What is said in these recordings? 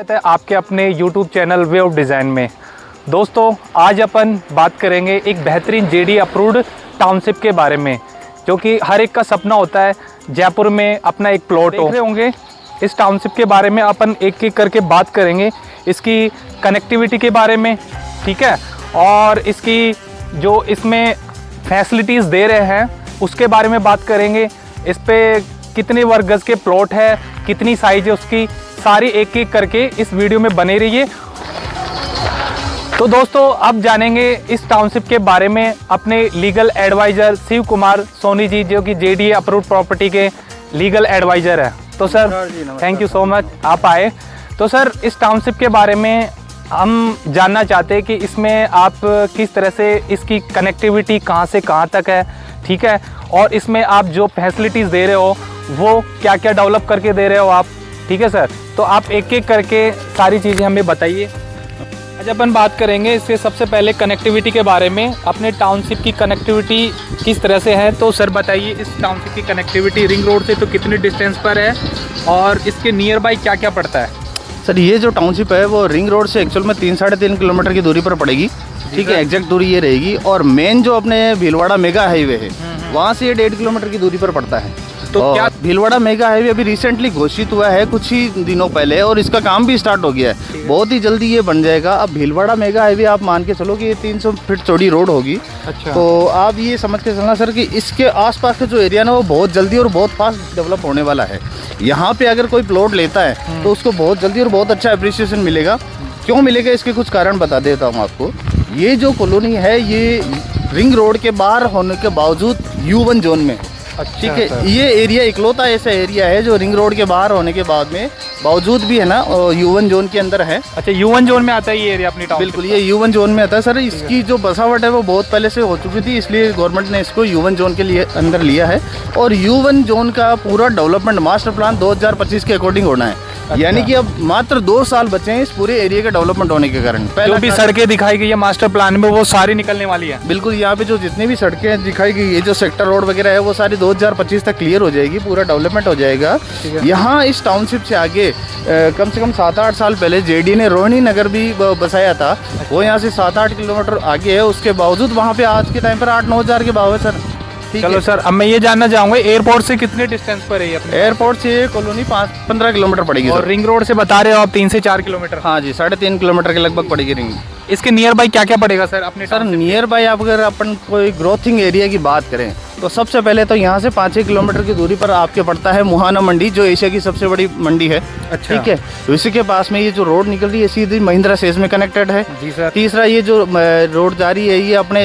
है आपके अपने YouTube channel way of design में। दोस्तों आज अपन बात करेंगे एक बेहतरीन जेडी अप्रूव्ड टाउनशिप के बारे में, जो कि हर एक का सपना होता है जयपुर में अपना एक प्लॉट हो। देख रहे होंगे इस टाउनशिप के बारे में अपन एक एक करके बात करेंगे, इसकी कनेक्टिविटी के बारे में, ठीक है, और इसकी जो इसमें फैसिलिटीज़ दे रहे हैं उसके बारे में बात करेंगे। इस पे कितने वर्ग गज के प्लॉट है, कितनी साइज है उसकी, सारी एक एक करके इस वीडियो में बने रहिए। तो दोस्तों अब जानेंगे इस टाउनशिप के बारे में अपने लीगल एडवाइज़र शिव कुमार सोनी जी, जो कि जेडी अप्रूव्ड प्रॉपर्टी के लीगल एडवाइज़र है। तो sir thank you so much आप आए। तो सर इस टाउनशिप के बारे में हम जानना चाहते हैं कि इसमें आप किस तरह से इसकी कनेक्टिविटी कहाँ से कहाँ तक है, ठीक है, और इसमें आप जो फैसिलिटीज़ दे रहे हो वो क्या क्या डेवलप करके दे रहे हो आप, ठीक है सर। तो आप एक एक करके सारी चीज़ें हमें बताइए। आज अपन बात करेंगे इससे सबसे पहले कनेक्टिविटी के बारे में, अपने टाउनशिप की कनेक्टिविटी किस तरह से है। तो सर बताइए इस टाउनशिप की कनेक्टिविटी रिंग रोड से तो कितने डिस्टेंस पर है और इसके नियर बाई क्या क्या पड़ता है। सर ये जो टाउनशिप है वो रिंग रोड से एक्चुअल में 3-3.5 किलोमीटर की दूरी पर पड़ेगी, ठीक है, एग्जैक्ट दूरी ये रहेगी। और मेन जो अपने भीलवाड़ा मेगा हाईवे है वहाँ से ये 1.5 किलोमीटर की दूरी पर पड़ता है। तो क्या भीलवाड़ा मेगा हाईवे अभी रिसेंटली घोषित हुआ है कुछ ही दिनों पहले, और इसका काम भी स्टार्ट हो गया है, बहुत ही जल्दी ये बन जाएगा। अब भीलवाड़ा मेगा हाईवे आप मान के चलो कि ये 300 फीट चौड़ी रोड होगी। अच्छा। तो आप ये समझ के चलना सर कि इसके आसपास का जो एरिया ना वो बहुत जल्दी और बहुत फास्ट डेवलप होने वाला है। यहाँ पे अगर कोई प्लॉट लेता है तो उसको बहुत जल्दी और बहुत अच्छा अप्रिसिएशन मिलेगा। क्यों मिलेगा इसके कुछ कारण बता देता हूँ आपको। ये जो कॉलोनी है ये रिंग रोड के बाहर होने के बावजूद U1 जोन में, ठीक है, ये एरिया इकलौता ऐसा एरिया है जो रिंग रोड के बाहर होने के बाद में बावजूद भी है ना U1 जोन के अंदर है। अच्छा U1 जोन में आता है ये एरिया अपनी टाउन। बिल्कुल ये U1 जोन में आता है सर। इसकी जो बसावट है वो बहुत पहले से हो चुकी थी, इसलिए गवर्नमेंट ने इसको U1 जोन के लिए अंदर लिया है। और U1 जोन का पूरा डेवलपमेंट मास्टर प्लान 2025 के अकॉर्डिंग होना है। अच्छा। यानी कि अब मात्र 2 साल बचे हैं इस पूरे एरिया के डेवलपमेंट होने के कारण। जो भी सड़कें दिखाई गई है मास्टर प्लान में वो सारी निकलने वाली है। बिल्कुल यहाँ पे जो जितनी भी सड़कें दिखाई गई है, जो सेक्टर रोड वगैरह है वो सारी 2025 तक क्लियर हो जाएगी, पूरा डेवलपमेंट हो जाएगा। यहाँ इस टाउनशिप से आगे कम से कम 7-8 साल पहले जेडी ने रोहिणी नगर भी बसाया था। वो यहाँ से 7-8 किलोमीटर आगे है, उसके बावजूद वहाँ पे आज के टाइम पर 8-9 हज़ार के भाव है सर। चलो सर अब मैं ये जानना चाहूँगा एयरपोर्ट से कितने डिस्टेंस पर है अपने। एयरपोर्ट से ये कॉलोनी 15 किलोमीटर पड़ेगी और रिंग रोड से बता रहे हो आप 3 से 4 किलोमीटर। हाँ जी 3.5 किलोमीटर के लगभग पड़ेगी रिंग। इसके नियर बाई क्या क्या पड़ेगा सर अपने। सर नियर बाई आप अगर अपन कोई ग्रोथिंग एरिया की बात करें तो सबसे पहले तो यहाँ से 5-6 किलोमीटर की दूरी पर आपके पड़ता है मुहाना मंडी, जो एशिया की सबसे बड़ी मंडी है। अच्छा। ठीक है, तो इसी के पास में ये जो रोड निकल रही है सीधी महिंद्रा सेज में कनेक्टेड है। जी सर। तीसरा ये जो रोड जा रही है ये अपने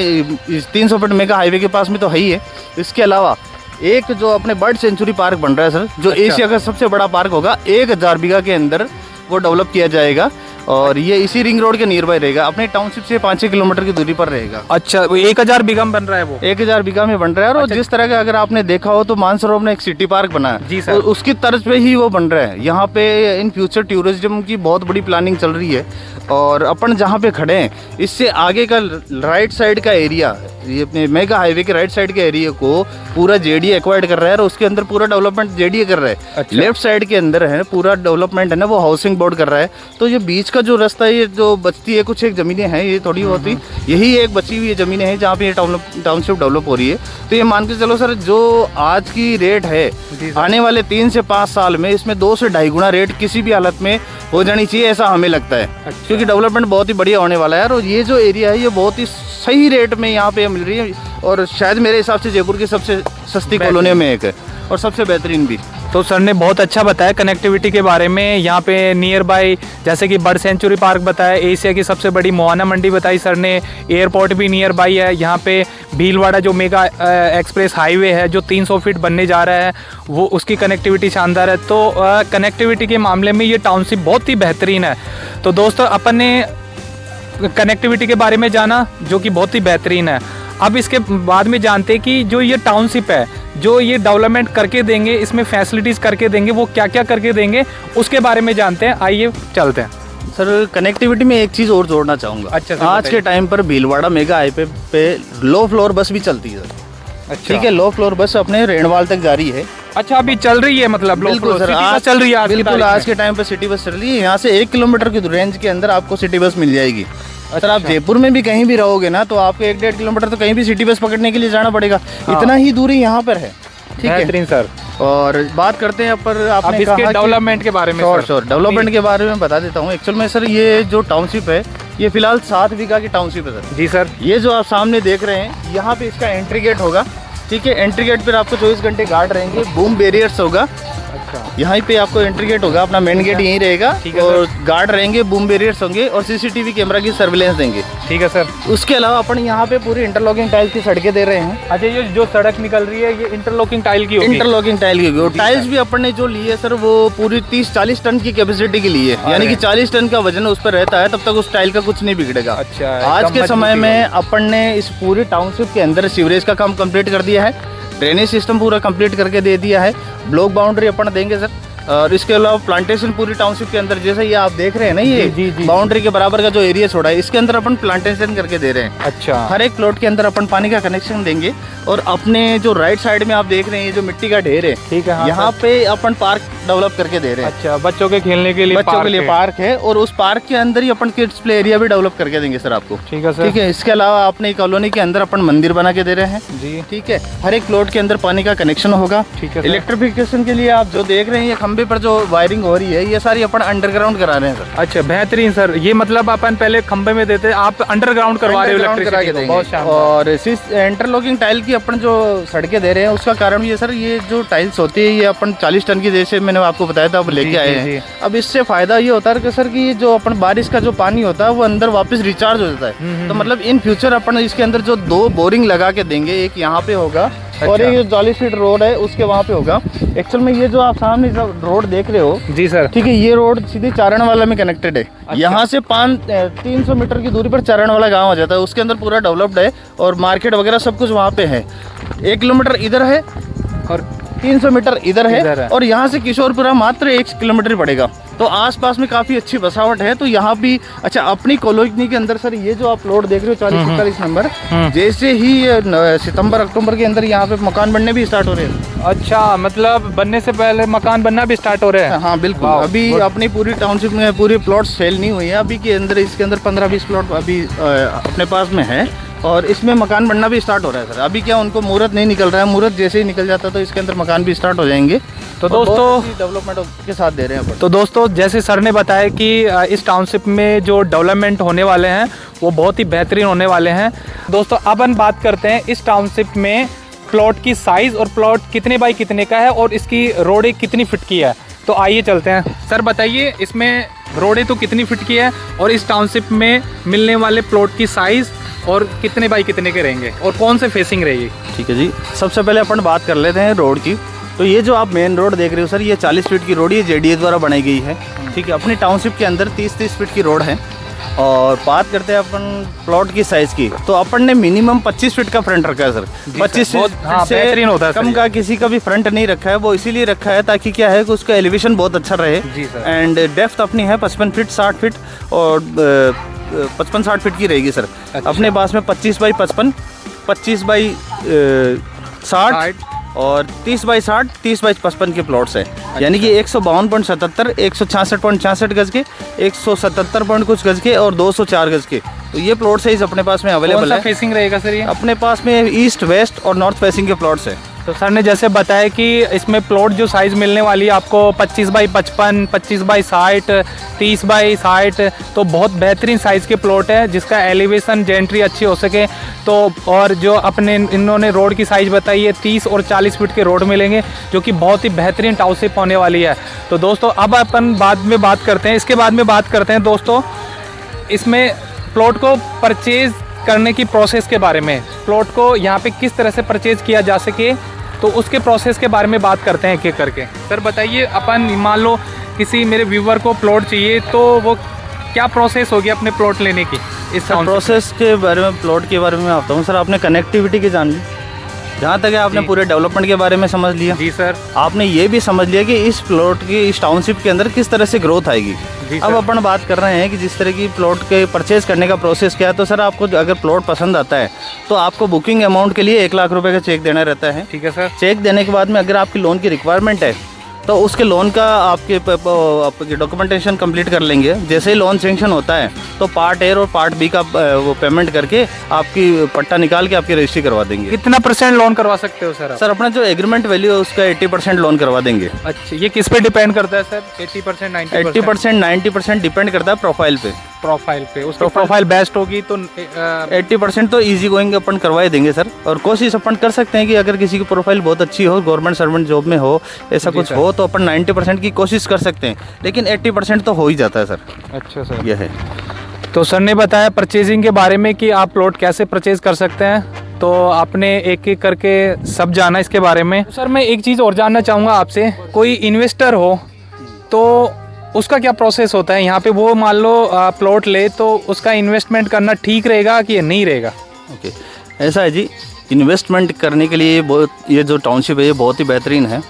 300 फीट मेगा हाईवे के पास में तो है ही है। इसके अलावा एक जो अपने बर्ड सेंचुरी पार्क बन रहा है सर, जो एशिया का सबसे बड़ा पार्क होगा, 1000 बीघा के अंदर वो डेवलप किया जाएगा। और ये इसी रिंग रोड के नियर बाय रहेगा, अपने टाउनशिप से 5-6 किलोमीटर की दूरी पर रहेगा। अच्छा 1000 बीघा में बन रहा है वो। 1000 बीघा में बन रहा है। और जिस तरह का अगर आपने देखा हो तो मानसरोवर में एक सिटी पार्क बना है जी सर, तो उसकी तर्ज पे ही वो बन रहा है। यहाँ पे इन फ्यूचर टूरिज्म की बहुत बड़ी प्लानिंग चल रही है। और अपन जहाँ पे खड़े हैं इससे आगे का राइट साइड का एरिया, ये अपने मेगा हाईवे के राइट साइड के एरिया को पूरा जेडी एक्वायर्ड कर रहा है और उसके अंदर पूरा डेवलपमेंट जेडी कर रहा है। अच्छा। लेफ्ट साइड के अंदर है पूरा डेवलपमेंट है ना वो हाउसिंग बोर्ड कर रहा है। तो ये बीच का जो रास्ता ये जो बचती है कुछ एक ज़मीनें हैं, ये थोड़ी बहुत ही यही एक बची हुई ज़मीनें हैं जहाँ पे ये टाउनशिप डेवलप हो रही है। तो ये मान के चलो सर जो आज की रेट है आने वाले 3 से 5 साल में इसमें 2 से 2.5 गुना रेट किसी भी हालत में हो जानी चाहिए, ऐसा हमें लगता है। अच्छा। क्योंकि डेवलपमेंट बहुत ही बढ़िया होने वाला है। और ये जो एरिया है ये बहुत ही सही रेट में यहाँ पे मिल रही है और शायद मेरे हिसाब से जयपुर की सबसे सस्ती कॉलोनियों में एक है और सबसे बेहतरीन भी। तो सर ने बहुत अच्छा बताया कनेक्टिविटी के बारे में। यहाँ पे नियर बाय जैसे कि बर्ड सेंचुरी पार्क बताया, एशिया की सबसे बड़ी मुहाना मंडी बताई सर ने, एयरपोर्ट भी नियर बाय है। यहाँ पे भीलवाड़ा जो मेगा एक्सप्रेस हाईवे है जो 300 फीट बनने जा रहा है वो उसकी कनेक्टिविटी शानदार है। तो कनेक्टिविटी के मामले में ये टाउनशिप बहुत ही बेहतरीन है। तो दोस्तों अपन ने कनेक्टिविटी के बारे में जाना जो कि बहुत ही बेहतरीन है। अब इसके बाद में जानते हैं कि जो ये टाउनशिप है जो ये डेवलपमेंट करके देंगे, इसमें फैसिलिटीज़ करके देंगे, वो क्या क्या करके देंगे उसके बारे में जानते हैं। आइए चलते हैं। सर कनेक्टिविटी में एक चीज़ और जोड़ना चाहूँगा। अच्छा आज के टाइम पर भीलवाड़ा मेगा हाईवे पे लो फ्लोर बस भी चलती है। अच्छा। ठीक है, लो फ्लोर बस अपने रेणवाल तक जा रही है। अच्छा, अभी चल रही है मतलब? बिल्कुल सर, आज चल रही है। बिल्कुल आज के टाइम पे सिटी बस चल रही है। यहाँ से 1 किलोमीटर की रेंज के अंदर आपको सिटी बस मिल जाएगी। सर आप जयपुर में भी कहीं भी रहोगे ना, तो आपको 1-1.5 किलोमीटर तो कहीं भी सिटी बस पकड़ने के लिए जाना पड़ेगा। इतना ही दूरी यहाँ पर है। ठीक है सर। और बात करते हैं पर आपने इसके डेवलपमेंट के बारे में। श्योर, डेवलपमेंट के बारे में बता देता हूँ। एक्चुअल में सर ये जो टाउनशिप है, ये फिलहाल 7 बीघा की टाउनशिप है सर। जी सर। ये जो आप सामने देख रहे हैं, यहाँ पे इसका एंट्री गेट होगा। ठीक है, एंट्री गेट पर आपको 24 घंटे गार्ड रहेंगे, बूम बैरियर्स होगा। यहाँ पे आपको एंट्री गेट होगा, अपना मेन गेट यहीं रहेगा और गार्ड रहेंगे, बूम बैरियर्स होंगे और सीसीटीवी कैमरा की सर्विलेंस देंगे। ठीक है सर। उसके अलावा अपन यहाँ पे पूरी इंटरलॉकिंग टाइल्स की सड़कें दे रहे हैं। अच्छा, ये जो सड़क निकल रही है ये इंटरलॉकिंग टाइल की होगी? इंटरलॉकिंग टाइल की होगी। टाइल्स भी अपन ने जो ली है सर, वो पूरी 30-40 टन की कैपेसिटी की ली है, यानी कि 40 टन का वजन उस पर रहता है, तब तक उस टाइल का कुछ नहीं बिगड़ेगा। अच्छा, आज के समय में अपन ने इस पूरी टाउनशिप के अंदर सीवरेज का काम कंप्लीट कर दिया है, ड्रेनेज सिस्टम पूरा कंप्लीट करके दे दिया है, ब्लॉक बाउंड्री अपन देंगे सर। और इसके अलावा प्लांटेशन पूरी टाउनशिप के अंदर, जैसे ये आप देख रहे हैं ना, ये बाउंड्री के बराबर का जो एरिया छोड़ा है, इसके अंदर अपन प्लांटेशन करके दे रहे हैं। अच्छा। हर एक प्लॉट के अंदर अपन पानी का कनेक्शन देंगे। और अपने जो राइट साइड में आप देख रहे हैं, ये जो मिट्टी का ढेर है, ठीक है, यहाँ पे अपन पार्क डेवलप करके दे रहे हैं। अच्छा, बच्चों के खेलने के लिए? बच्चों के लिए पार्क है और उस पार्क के अंदर ही अपन किड्स प्ले एरिया भी डेवलप करके देंगे सर आपको। ठीक है सर। ठीक है, इसके अलावा अपने कॉलोनी के अंदर अपन मंदिर बना के दे रहे हैं जी। ठीक है, हर एक प्लॉट के अंदर पानी का कनेक्शन होगा। ठीक है। इलेक्ट्रिफिकेशन के लिए आप जो देख रहे हैं, ये खंबे पर जो वायरिंग हो रही है, ये सारी अपन अंडरग्राउंड करा रहे हैं सर। अच्छा, बेहतरीन सर। ये मतलब अपन पहले खंबे में देते, आप अंडरग्राउंड करवा रहे हो इलेक्ट्रिसिटी? बहुत शानदार। और इंटरलॉकिंग टाइल की अपन जो सड़कें दे रहे हैं, उसका कारण ये सर, ये जो टाइल्स होती है, ये अपन 40 टन की, जैसे मैंने आपको बताया था, अब लेके आए हैं। अब इससे फायदा ये होता है कि सर, कि जो अपन बारिश का जो पानी होता है, वो अंदर वापस रिचार्ज हो जाता है। तो मतलब इन फ्यूचर अपन इसके अंदर जो 2 बोरिंग लगा के देंगे, एक यहाँ पे होगा और एक 40 फीट रोड है उसके वहाँ पे होगा। एक्चुअल में ये जो आप सामने रोड देख रहे हो, जी सर, ठीक है, ये रोड सीधे चारणवाला में कनेक्टेड है। अच्छा। यहाँ से 300 मीटर की दूरी पर चारणवाला गांव आ जाता है, उसके अंदर पूरा डेवलप्ड है और मार्केट वगैरह सब कुछ वहाँ पे है। 1 किलोमीटर इधर है और 300 मीटर इधर है और यहाँ से किशोरपुरा मात्र 1 किलोमीटर पड़ेगा। तो आसपास में काफ़ी अच्छी बसावट है। तो यहाँ भी अच्छा, अपनी कॉलोनी के अंदर सर, ये जो आप प्लॉट देख रहे हो 40-41 नंबर, जैसे ही सितंबर अक्टूबर के अंदर यहाँ पे मकान बनने भी स्टार्ट हो रहे हैं। अच्छा, मतलब बनने से पहले मकान बनना भी स्टार्ट हो रहे हैं? हाँ बिल्कुल। अभी अपनी पूरी टाउनशिप में पूरी प्लॉट सेल नहीं हुई है अभी के अंदर, इसके अंदर 15-20 प्लॉट अभी अपने पास में है और इसमें मकान बनना भी स्टार्ट हो रहा है सर। अभी क्या उनको मुहूर्त नहीं निकल रहा है, मुहूर्त जैसे ही निकल जाता है तो इसके अंदर मकान भी स्टार्ट हो जाएंगे। तो दोस्तों डेवलपमेंट के साथ दे रहे हैं। तो दोस्तों, जैसे सर ने बताया कि इस टाउनशिप में जो डेवलपमेंट होने वाले हैं वो बहुत ही बेहतरीन होने वाले हैं। दोस्तों, अब हम बात करते हैं इस टाउनशिप में प्लॉट की साइज़ और प्लॉट कितने बाई कितने का है और इसकी रोडें कितनी फिट की है। तो आइए चलते हैं। सर बताइए, इसमें रोडें तो कितनी फिट की है और इस टाउनशिप में मिलने वाले प्लॉट की साइज़ और कितने बाई कितने के रहेंगे और कौन से फेसिंग रहेगी? ठीक है जी, सबसे पहले अपन बात कर लेते हैं रोड की। तो ये जो आप मेन रोड देख रहे हो सर, ये 40 फीट की रोड, ये JDA द्वारा बनाई गई है। ठीक है, अपनी टाउनशिप के अंदर 30-30 फीट की रोड है। और बात करते हैं अपन प्लॉट की साइज़ की, तो अपन ने मिनिमम 25 फीट का फ्रंट रखा है सर। 25 फीट से बेहतरीन होता है, कम का किसी का भी फ्रंट नहीं रखा है। वो इसीलिए रखा है ताकि क्या है कि उसका एलिवेशन बहुत अच्छा रहे। एंड डेप्थ अपनी है 55 फीट 60 फीट और 55-60 फीट की रहेगी सर। अच्छा। अपने पास में 25 बाई 55, 25 बाई 60 और 30 बाई 60, 30 बाई 55 के प्लॉट्स हैं। अच्छा। यानी कि 152.77, 166.66 गज के, 177 पॉइंट कुछ गज के और 204 गज के। तो ये प्लॉट साइज अपने पास में अवेलेबल है। फेसिंग रहेगा सर ये? अपने पास में ईस्ट, वेस्ट और नॉर्थ फेसिंग के प्लॉट्स हैं। तो सर ने जैसे बताया कि इसमें प्लॉट जो साइज़ मिलने वाली है आपको 25 बाई 55, 25 बाई 60, 30 बाई 60, तो बहुत बेहतरीन साइज़ के प्लॉट है जिसका एलिवेशन जेंट्री अच्छी हो सके। तो और जो अपने इन्होंने रोड की साइज़ बताई है 30 और 40 फीट के रोड मिलेंगे, जो कि बहुत ही बेहतरीन टाउनशिप होने वाली है। तो दोस्तों, अब अपन बाद में बात करते हैं, इसके बाद में बात करते हैं दोस्तों इसमें प्लॉट को परचेज़ करने की प्रोसेस के बारे में। प्लॉट को यहाँ पे किस तरह से परचेज़ किया जा सके, तो उसके प्रोसेस के बारे में बात करते हैं एक एक करके। सर बताइए, अपन मान लो किसी मेरे व्यूवर को प्लॉट चाहिए, तो वो क्या प्रोसेस होगी अपने प्लॉट लेने की? इस प्रोसेस के बारे में, प्लॉट के बारे में मैं बताऊँ सर, आपने कनेक्टिविटी की जान ली? जहाँ तक है आपने पूरे डेवलपमेंट के बारे में समझ लिया। जी सर। आपने ये भी समझ लिया कि इस प्लॉट की, इस टाउनशिप के अंदर किस तरह से ग्रोथ आएगी। अब अपन बात कर रहे हैं कि जिस तरह की प्लॉट के परचेज करने का प्रोसेस क्या है। तो सर आपको अगर प्लॉट पसंद आता है तो आपको बुकिंग अमाउंट के लिए 1 लाख रुपए का चेक देना रहता है। ठीक है सर। चेक देने के बाद में अगर आपकी लोन की रिक्वायरमेंट है तो उसके लोन का आपके डॉक्यूमेंटेशन कंप्लीट कर लेंगे। जैसे ही लोन सेंक्शन होता है तो पार्ट ए और पार्ट बी का वो पेमेंट करके आपकी पट्टा निकाल के आपकी रजिस्ट्री करवा देंगे। कितना % लोन करवा सकते हो सर? सर अपना जो एग्रीमेंट वैल्यू है उसका 80% लोन करवा देंगे। अच्छा, ये किस पे डिपेंड करता है सर? 80% 80% 90% डिपेंड करता है प्रोफाइल पे। उसका प्रोफाइल बेस्ट होगी तो 80% तो इजी गोइंग अपन करवा देंगे सर। और कोशिश अपन कर सकते हैं कि अगर किसी की प्रोफाइल बहुत अच्छी हो, गवर्नमेंट सर्वेंट जॉब में हो, ऐसा कुछ हो तो अपन 90% की कोशिश कर सकते हैं, लेकिन 80% तो हो ही जाता है सर। अच्छा सर, यह है। तो सर ने बताया परचेजिंग के बारे में कि आप प्लॉट कैसे परचेज कर सकते हैं, तो आपने एक एक करके सब जाना इसके बारे में। सर मैं एक चीज़ और जानना चाहूँगा आपसे, कोई इन्वेस्टर हो तो उसका क्या प्रोसेस होता है यहाँ पे? वो मान लो प्लॉट ले तो उसका इन्वेस्टमेंट करना ठीक रहेगा कि नहीं रहेगा? ओके, ऐसा है जी, इन्वेस्टमेंट करने के लिए ये जो टाउनशिप है ये बहुत ही बेहतरीन है।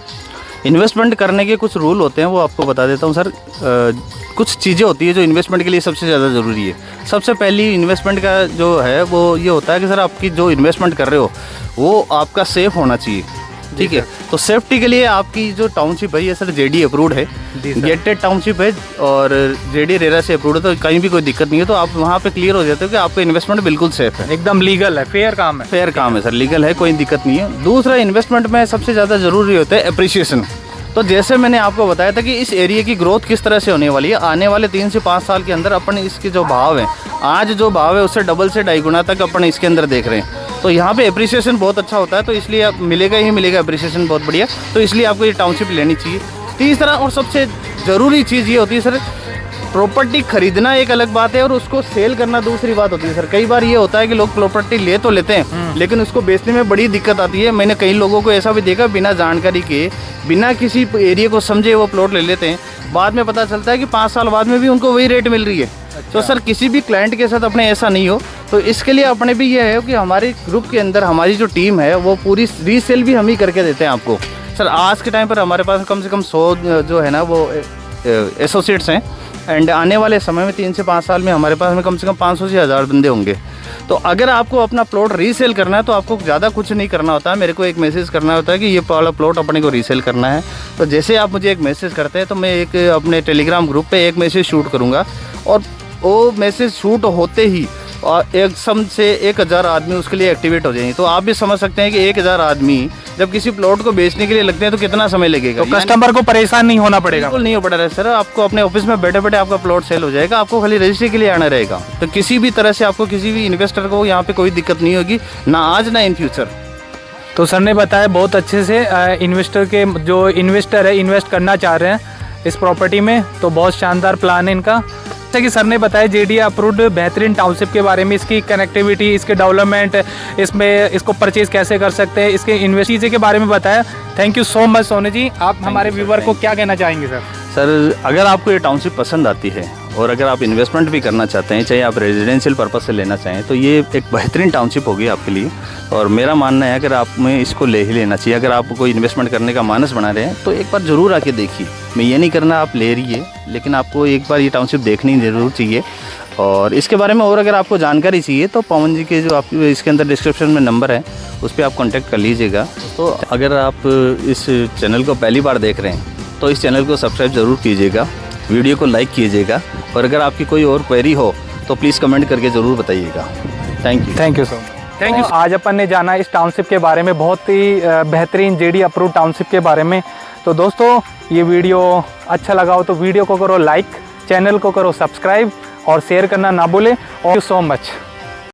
इन्वेस्टमेंट करने के कुछ रूल होते हैं, वो आपको बता देता हूँ सर। कुछ चीज़ें होती है जो इन्वेस्टमेंट के लिए सबसे ज़्यादा ज़रूरी है। सबसे पहली इन्वेस्टमेंट का जो है वो ये होता है कि सर आपकी जो इन्वेस्टमेंट कर रहे हो वो आपका सेफ़ होना चाहिए। ठीक है, तो सेफ्टी के लिए आपकी जो टाउनशिप है ये सर जेडी अप्रूव्ड है, गेटेड टाउनशिप है और जेडी रेरा से अप्रूव्ड है, तो कहीं भी कोई दिक्कत नहीं है। तो आप वहाँ पे क्लियर हो जाते हो कि आपका इन्वेस्टमेंट बिल्कुल सेफ है, एकदम लीगल है, फेयर काम है। फेयर काम है सर, लीगल है, कोई दिक्कत नहीं है। दूसरा, इन्वेस्टमेंट में सबसे ज़्यादा ज़रूरी होता है अप्रिसिएशन। तो जैसे मैंने आपको बताया था कि इस एरिया की ग्रोथ किस तरह से होने वाली है, आने वाले 3 से 5 साल के अंदर अपन इसके जो भाव है, आज जो भाव है उससे डबल से 2.5 गुना तक अपन इसके अंदर देख रहे हैं। तो यहाँ पे अप्रिसिएशन बहुत अच्छा होता है, तो इसलिए आप मिलेगा ही मिलेगा अप्रिसिएशन बहुत बढ़िया। तो इसलिए आपको ये टाउनशिप लेनी चाहिए। तीसरा और सबसे ज़रूरी चीज़ ये होती है सर, प्रॉपर्टी खरीदना एक अलग बात है और उसको सेल करना दूसरी बात होती है सर। कई बार ये होता है कि लोग प्रॉपर्टी ले तो लेते हैं लेकिन उसको बेचने में बड़ी दिक्कत आती है। मैंने कई लोगों को ऐसा भी देखा, बिना जानकारी के, बिना किसी एरिया को समझे वो प्लॉट ले लेते हैं। बाद में पता चलता है कि 5 साल बाद में भी उनको वही रेट मिल रही है। अच्छा। तो सर किसी भी क्लाइंट के साथ अपने ऐसा नहीं हो, तो इसके लिए अपने भी ये है कि हमारे ग्रुप के अंदर हमारी जो टीम है वो पूरी रीसेल भी हम ही करके देते हैं आपको। सर आज के टाइम पर हमारे पास कम से कम 100 जो है ना वो एसोसिएट्स हैं, एंड आने वाले समय में 3 से 5 साल में हमारे पास में कम से कम 500 से 1000 बंदे होंगे। तो अगर आपको अपना प्लॉट रीसेल करना है तो आपको ज़्यादा कुछ नहीं करना होता है, मेरे को एक मैसेज करना होता है कि ये वाला प्लॉट अपने को रीसेल करना है। तो जैसे आप मुझे एक मैसेज करते हैं तो मैं एक अपने टेलीग्राम ग्रुप पे एक मैसेज शूट करूँगा और वो मैसेज शूट होते ही और एक सम से 1000 आदमी उसके लिए एक्टिवेट हो जाएंगे। तो आप भी समझ सकते हैं कि 1000 आदमी जब किसी प्लॉट को बेचने के लिए लगते हैं तो कितना समय लगेगा। तो कस्टमर को परेशान नहीं होना पड़ेगा? बिल्कुल नहीं हो पड़ेगा सर, आपको अपने ऑफिस में बैठे बैठे आपका प्लॉट सेल हो जाएगा, आपको खाली रजिस्ट्री के लिए आना रहेगा। तो किसी भी तरह से आपको किसी भी इन्वेस्टर को यहाँ पे कोई दिक्कत नहीं होगी, ना आज ना इन फ्यूचर। तो सर ने बताया बहुत अच्छे से, इन्वेस्टर के जो इन्वेस्टर है इन्वेस्ट करना चाह रहे हैं इस प्रॉपर्टी में, तो बहुत शानदार प्लान है इनका। जैसे कि सर ने बताया जेडी अप्रूव्ड बेहतरीन टाउनशिप के बारे में, इसकी कनेक्टिविटी, इसके डेवलपमेंट, इसमें इसको परचेज कैसे कर सकते हैं, इसके इन्वेस्टिंग के बारे में बताया। Thank you so much Sonu ji. आप हमारे व्यूवर को क्या कहना चाहेंगे सर? सर अगर आपको ये टाउनशिप पसंद आती है और अगर आप इन्वेस्टमेंट भी करना चाहते हैं, चाहे आप रेजिडेंशियल पर्पस से लेना चाहें, तो ये एक बेहतरीन टाउनशिप होगी आपके लिए। और मेरा मानना है अगर आप में इसको ले ही लेना चाहिए। अगर आप कोई इन्वेस्टमेंट करने का मानस बना रहे हैं तो एक बार ज़रूर आके देखिए। मैं ये नहीं करना आप ले रही है, लेकिन आपको एक बार ये टाउनशिप देखनी ज़रूर चाहिए। और इसके बारे में और अगर आपको जानकारी चाहिए तो पवन जी के जो आप इसके अंदर डिस्क्रिप्शन में नंबर है उस पर आप कॉन्टैक्ट कर लीजिएगा। तो अगर आप इस चैनल को पहली बार देख रहे हैं तो इस चैनल को सब्सक्राइब ज़रूर कीजिएगा, वीडियो को लाइक कीजिएगा, और अगर आपकी कोई और क्वेरी हो तो प्लीज़ कमेंट करके ज़रूर बताइएगा। Thank you. Thank you so much. Thank you. आज अपन ने जाना इस टाउनशिप के बारे में, बहुत ही बेहतरीन जेडी अप्रूव टाउनशिप के बारे में। तो दोस्तों ये वीडियो अच्छा लगा हो तो वीडियो को करो लाइक, चैनल को करो सब्सक्राइब और शेयर करना ना भूलें। Thank you so much.